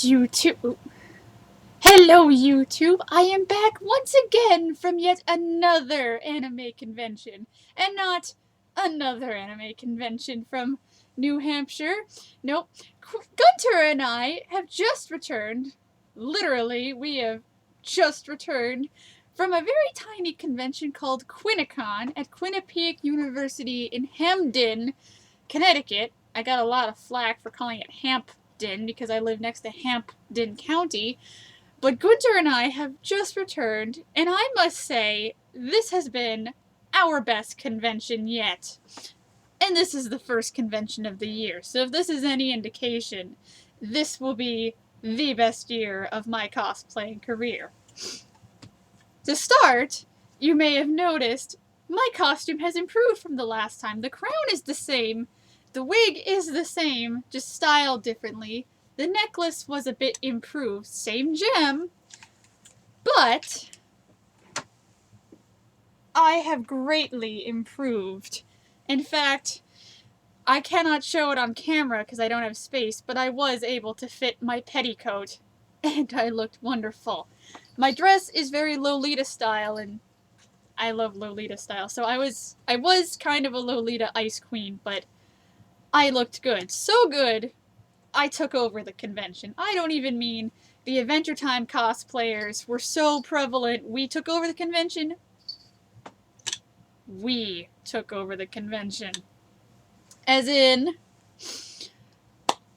YouTube. Hello, YouTube. I am back once again from yet another anime convention. And not another anime convention from New Hampshire. Nope. Gunter and I have just returned. Literally, we have just returned from a very tiny convention called Quinni-Con at Quinnipiac University in Hamden, Connecticut. I got a lot of flack for calling it Hampden because I live next to Hampden County. But Gunter and I have just returned, and I must say, this has been our best convention yet. And this is the first convention of the year, so if this is any indication, this will be the best year of my cosplaying career. To start, you may have noticed my costume has improved from the last time. The crown is the same, the wig is the same, just styled differently. The necklace was a bit improved, same gem, but I have greatly improved. In fact, I cannot show it on camera because I don't have space, but I was able to fit my petticoat, and I looked wonderful. My dress is very Lolita style, and I love Lolita style, so I was kind of a Lolita ice queen, but I looked good. So good, I took over the convention. I don't even mean the Adventure Time cosplayers were so prevalent. We took over the convention. We took over the convention. As in,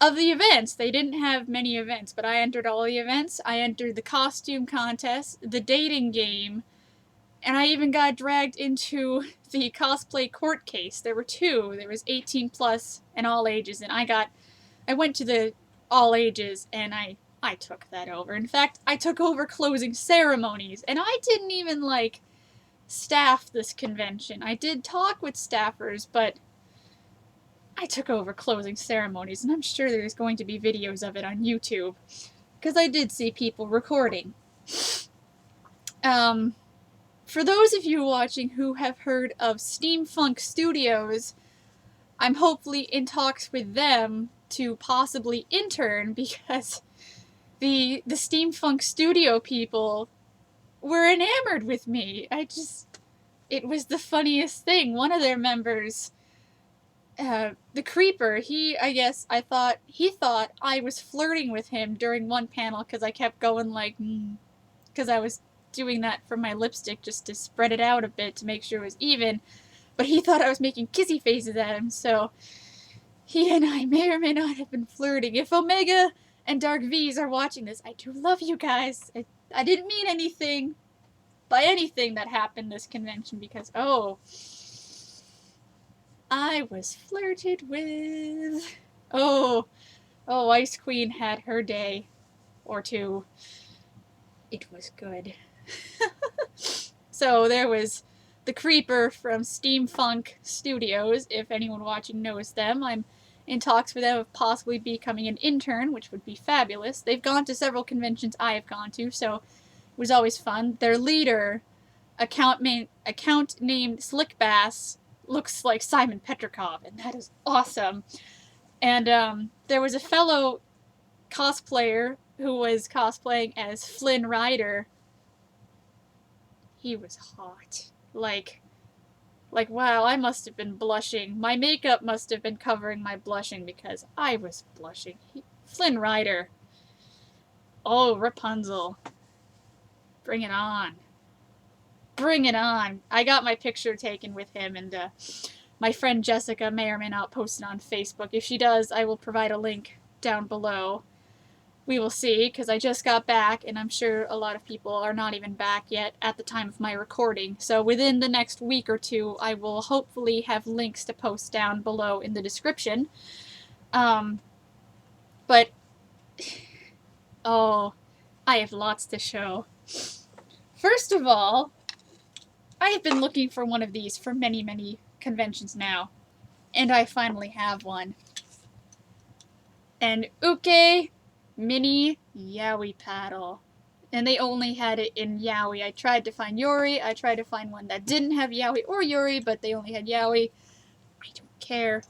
of the events, they didn't have many events, but I entered all the events. I entered the costume contest, the dating game, and I even got dragged into the cosplay court case. There were two. There was 18 plus and all ages, and I went to the all ages, and I took that over. In fact, I took over closing ceremonies, and I didn't even, staff this convention. I did talk with staffers, but I took over closing ceremonies, and I'm sure there's going to be videos of it on YouTube, because I did see people recording. For those of you watching who have heard of Steamfunk Studios, I'm hopefully in talks with them to possibly intern, because the Steamfunk Studio people were enamored with me. It was the funniest thing. One of their members, the Creeper, he thought I was flirting with him during one panel because I kept going because I was doing that for my lipstick just to spread it out a bit to make sure it was even, but he thought I was making kissy faces at him, so he and I may or may not have been flirting. If Omega and Dark V's are watching this, I do love you guys. I didn't mean anything by anything that happened this convention because, I was flirted with. Oh, Ice Queen had her day or two. It was good. So there was the Creeper from Steamfunk Studios, if anyone watching knows them. I'm in talks with them of possibly becoming an intern, which would be fabulous. They've gone to several conventions I have gone to, so it was always fun. Their leader, account named Slick Bass, looks like Simon Petrikov, and that is awesome. And there was a fellow cosplayer who was cosplaying as Flynn Rider. He was hot. Like, wow, I must have been blushing. My makeup must have been covering my blushing because I was blushing. Flynn Rider. Oh, Rapunzel. Bring it on. Bring it on. I got my picture taken with him, and my friend Jessica may or may not post it on Facebook. If she does, I will provide a link down below. We will see, because I just got back, and I'm sure a lot of people are not even back yet at the time of my recording. So within the next week or two, I will hopefully have links to post down below in the description. But, I have lots to show. First of all, I have been looking for one of these for many, many conventions now, and I finally have one. An Uke Mini Yaoi paddle. And they only had it in Yaoi. I tried to find Yori. I tried to find one that didn't have Yaoi or Yori, but they only had Yaoi. I don't care.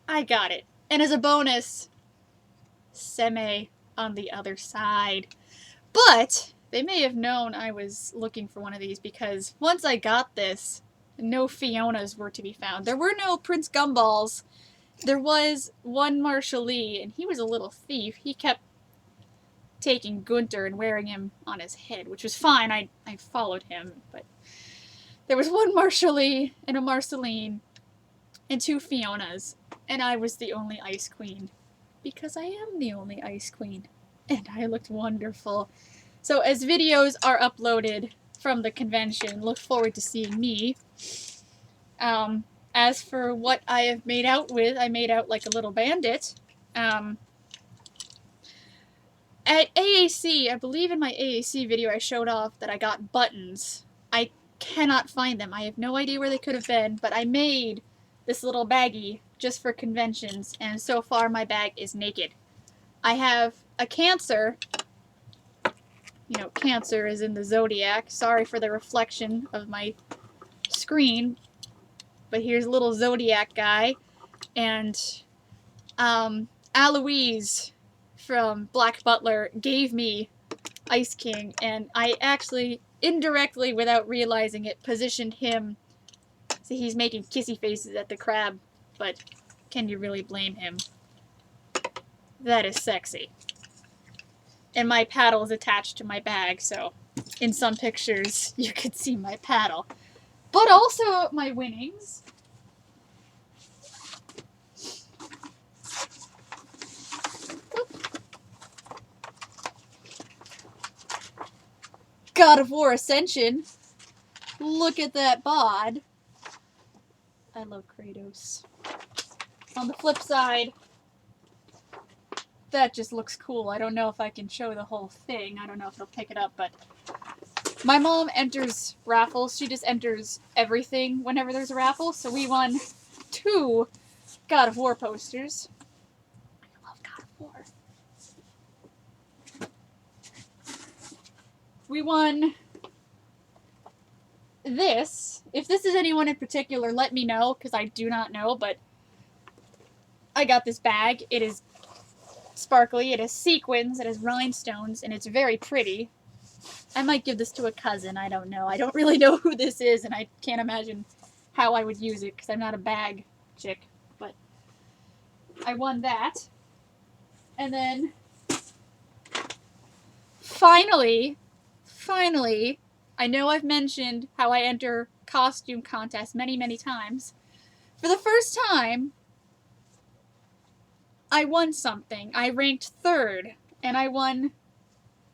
I got it. And as a bonus, Seme on the other side. But they may have known I was looking for one of these because once I got this, no Fionas were to be found. There were no Prince Gumballs. There was one Marshall Lee, and he was a little thief. He kept taking Gunter and wearing him on his head, which was fine. I followed him, but there was one Marshall Lee and a Marceline and 2 Fionas, and I was the only Ice Queen because I am the only Ice Queen, and I looked wonderful. So as videos are uploaded from the convention, look forward to seeing me. As for what I have made out with, I made out like a little bandit. At AAC, I believe in my AAC video I showed off that I got buttons. I cannot find them. I have no idea where they could have been, but I made this little baggie just for conventions, and so far my bag is naked. I have a Cancer. You know, Cancer is in the zodiac. Sorry for the reflection of my screen, but here's a little zodiac guy, and Aloise from Black Butler gave me Ice King, and I actually, indirectly, without realizing it, positioned him. See, he's making kissy faces at the crab, but can you really blame him? That is sexy. And my paddle is attached to my bag, so in some pictures you could see my paddle. But also my winnings. God of War Ascension. Look at that bod. I love Kratos. On the flip side, that just looks cool. I don't know if I can show the whole thing. I don't know if it'll pick it up, but my mom enters raffles. She just enters everything whenever there's a raffle. So we won 2 God of War posters. I love God of War. We won this. If this is anyone in particular, let me know, because I do not know, but I got this bag. It is sparkly, it has sequins, it has rhinestones, and it's very pretty. I might give this to a cousin, I don't know. I don't really know who this is, and I can't imagine how I would use it, because I'm not a bag chick, but I won that. And then, finally, I know I've mentioned how I enter costume contests many, many times. For the first time, I won something. I ranked 3rd, and I won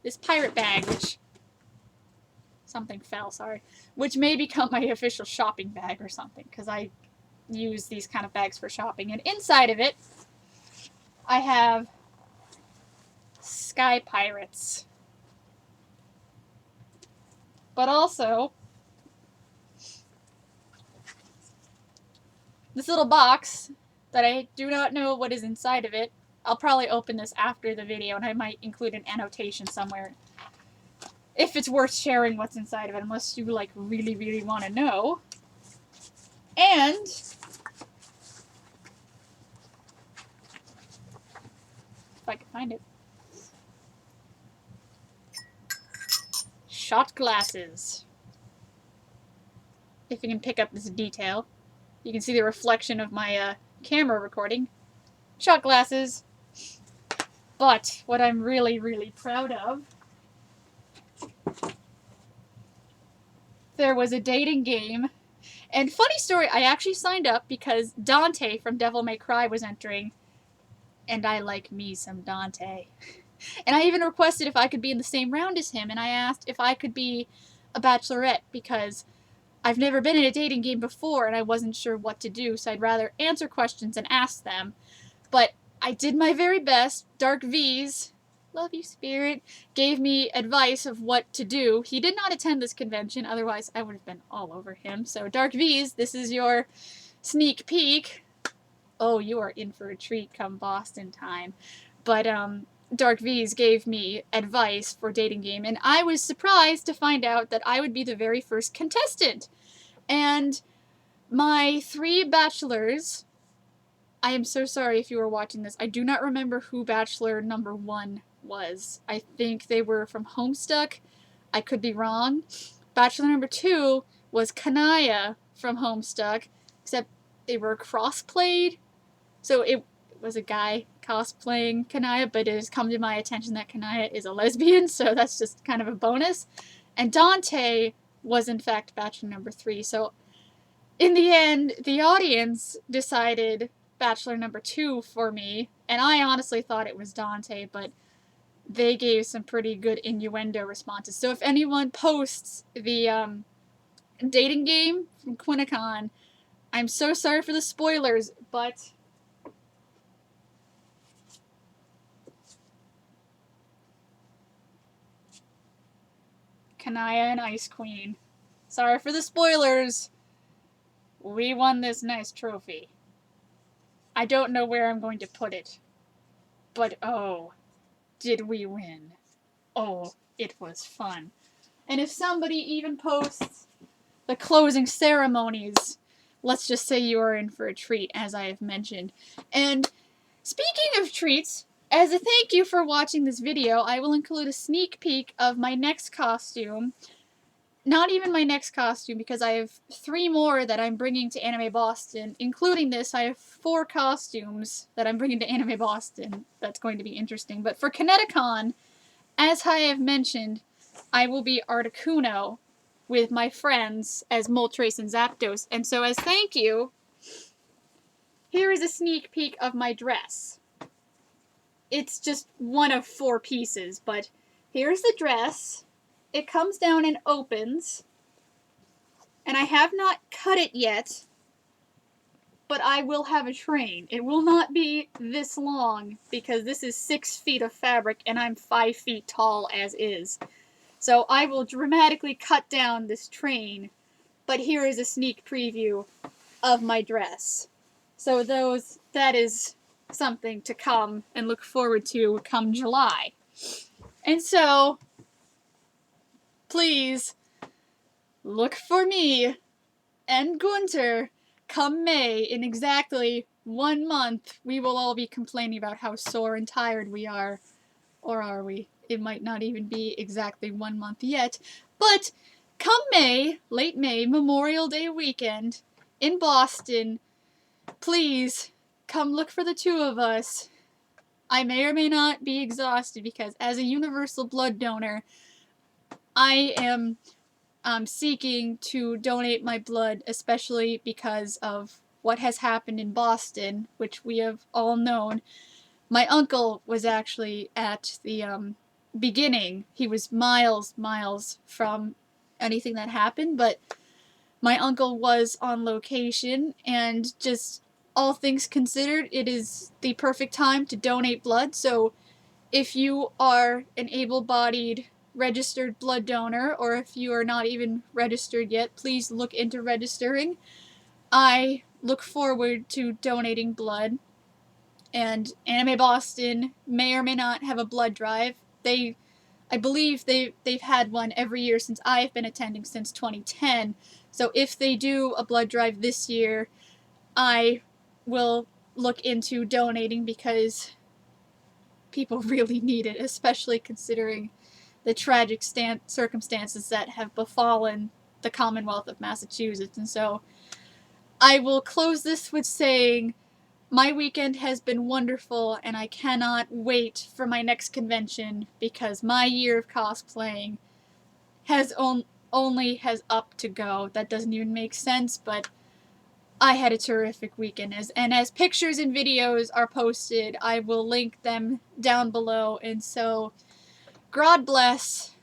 this pirate bag, which... something fell, sorry. Which may become my official shopping bag or something, because I use these kind of bags for shopping. And inside of it, I have Sky Pirates. But also, this little box that I do not know what is inside of it. I'll probably open this after the video, and I might include an annotation somewhere if it's worth sharing what's inside of it, unless you, like, really, really want to know. And if I can find it. Shot glasses. If you can pick up this detail. You can see the reflection of my camera recording. Shot glasses. But what I'm really, really proud of, there was a dating game. And funny story, I actually signed up because Dante from Devil May Cry was entering. And I like me some Dante. And I even requested if I could be in the same round as him. And I asked if I could be a bachelorette because I've never been in a dating game before and I wasn't sure what to do. So I'd rather answer questions and ask them. But I did my very best. Dark V's, love you, Spirit, gave me advice of what to do. He did not attend this convention, otherwise I would have been all over him. So Dark V's, this is your sneak peek. Oh, you are in for a treat come Boston time. But Dark V's gave me advice for dating game, and I was surprised to find out that I would be the very first contestant. And my 3 bachelors, I am so sorry if you were watching this. I do not remember who bachelor number 1 was. I think they were from Homestuck. I could be wrong. Bachelor number 2 was Kanaya from Homestuck, except they were cross-played. So it was a guy cosplaying Kanaya, but it has come to my attention that Kanaya is a lesbian, so that's just kind of a bonus. And Dante was in fact Bachelor number 3. So in the end, the audience decided Bachelor number 2 for me, and I honestly thought it was Dante, but they gave some pretty good innuendo responses. So if anyone posts the dating game from Quinni-Con, I'm so sorry for the spoilers, but Kanaya and Ice Queen. Sorry for the spoilers. We won this nice trophy. I don't know where I'm going to put it, but oh, did we win. Oh, it was fun. And if somebody even posts the closing ceremonies, let's just say you are in for a treat, as I have mentioned. And speaking of treats, as a thank you for watching this video, I will include a sneak peek of my next costume. Not even my next costume, because I have 3 more that I'm bringing to Anime Boston. Including this, I have 4 costumes that I'm bringing to Anime Boston. That's going to be interesting. But for Quinni-Con, as I have mentioned, I will be Articuno with my friends as Moltres and Zapdos. And so as thank you, here is a sneak peek of my dress. It's just one of 4 pieces, but here's the dress. It comes down and opens, and I have not cut it yet, but I will have a train. It will not be this long, because this is 6 feet of fabric, and I'm 5 feet tall as is. So I will dramatically cut down this train, but here is a sneak preview of my dress. So that is something to come and look forward to come July. And so, please, look for me and Gunter come May. In exactly 1 month, we will all be complaining about how sore and tired we are. Or are we? It might not even be exactly 1 month yet. But come May, late May, Memorial Day weekend, in Boston, please come look for the 2 of us. I may or may not be exhausted, because as a universal blood donor, I am seeking to donate my blood, especially because of what has happened in Boston, which we have all known. My uncle was actually at the beginning. He was miles from anything that happened, but my uncle was on location, and just all things considered, it is the perfect time to donate blood. So if you are an able-bodied registered blood donor, or if you are not even registered yet, please look into registering. I look forward to donating blood, and Anime Boston may or may not have a blood drive. I believe they've had one every year since I've been attending, since 2010. So if they do a blood drive this year, I will look into donating, because people really need it, especially considering the tragic circumstances that have befallen the Commonwealth of Massachusetts. And so I will close this with saying my weekend has been wonderful, and I cannot wait for my next convention, because my year of cosplaying has only has up to go. That doesn't even make sense, but I had a terrific weekend. As pictures and videos are posted, I will link them down below. And so, God bless.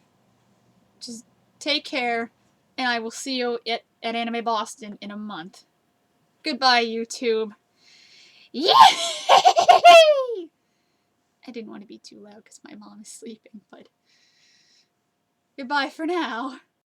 Just take care, and I will see you at Anime Boston in a month. Goodbye, YouTube. Yay! I didn't want to be too loud because my mom is sleeping, but goodbye for now.